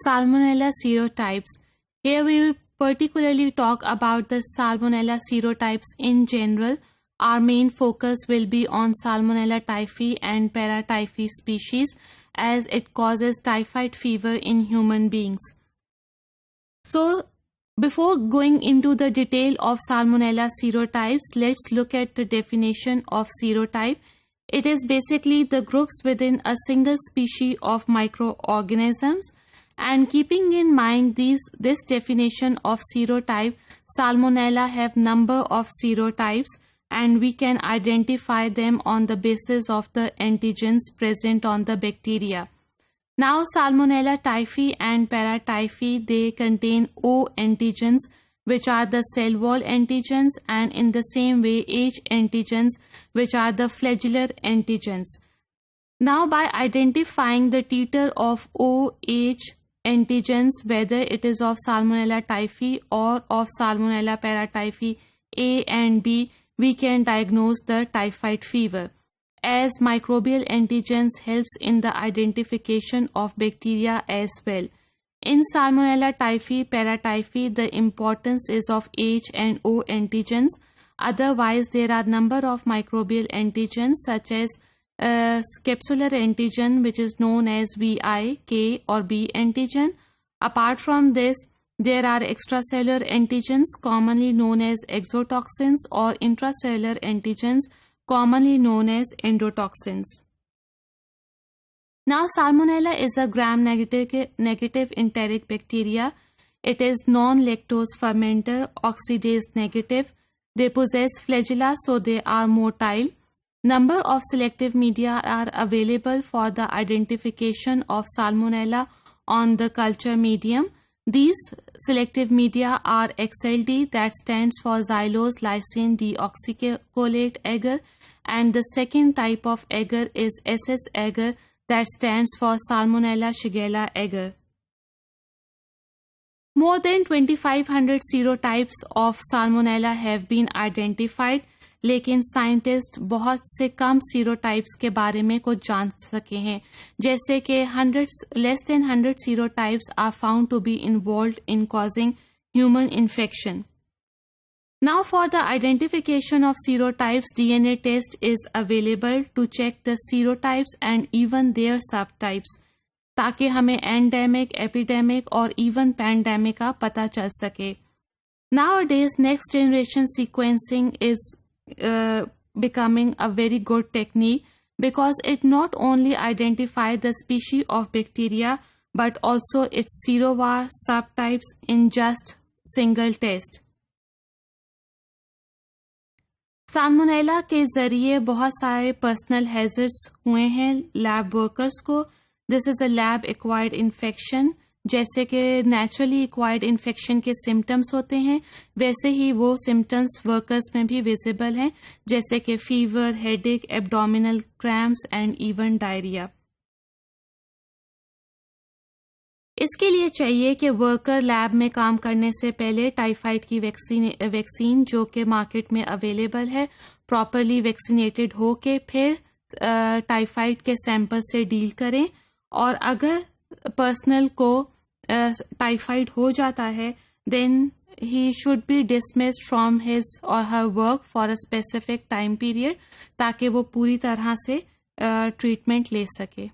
Salmonella serotypes. Here we will particularly talk about the Salmonella serotypes in general. Our main focus will be on Salmonella typhi and paratyphi species as it causes typhoid fever in human beings. So, before going into the detail of Salmonella serotypes, let's look at the definition of serotype. It is basically the groups within a single species of microorganisms. And keeping in mind this definition of serotype, Salmonella have number of serotypes and we can identify them on the basis of the antigens present on the bacteria. Now Salmonella typhi and paratyphi, they contain O antigens which are the cell wall antigens, and in the same way H antigens which are the flagellar antigens. Now by identifying the titer of OH antigens, whether it is of Salmonella typhi or of Salmonella paratyphi A and B, we can diagnose the typhoid fever, as microbial antigens helps in the identification of bacteria as well. In Salmonella typhi, paratyphi, the importance is of H and O antigens. Otherwise, there are number of microbial antigens such as capsular antigen, which is known as VI, K or B antigen. Apart from this, there are extracellular antigens commonly known as exotoxins or intracellular antigens commonly known as endotoxins. Now Salmonella is a gram-negative enteric bacteria. It is non-lactose fermenter, oxidase negative. They possess flagella, so they are motile. Number of selective media are available for the identification of Salmonella on the culture medium. These selective media are XLD, that stands for xylose lysine deoxycholate agar, and the second type of agar is SS agar, that stands for Salmonella shigella agar. More than 2500 serotypes of Salmonella have been identified, लेकिन scientist बहुत से कम सीरोटाइप्स के बारे में कुछ जान सके हैं, जैसे कि less than 100 serotypes are found to be involved in causing human infection. Now for the identification of serotypes, DNA test is available to check the serotypes and even their subtypes, ताकि हमें endemic, epidemic और even pandemic का पता चल सके. Nowadays, next generation sequencing is becoming a very good technique because it not only identifies the species of bacteria but also its serovar subtypes in just single test. Salmonella के जरिए बहुत सारे personal hazards हुए हैं lab workers को. This is a lab acquired infection. जैसे कि naturally acquired infection के सिम्टम्स होते हैं, वैसे ही वो सिम्टम्स वर्कर्स में भी विजिबल हैं, जैसे कि fever, headache, abdominal cramps and even diarrhoea. इसके लिए चाहिए कि वर्कर लैब में काम करने से पहले टाइफाइड की वैक्सीन जो कि मार्केट में अवेलेबल है, प्रॉपरली वैक्सीनेटेड हो के फिर टाइफाइड के सैंपल से डील करें. और अगर पर्सनल को टाइफाइड हो जाता है, then he should be dismissed from his और her work for a specific time period, ताकि वो पूरी तरह से ट्रीटमेंट ले सके.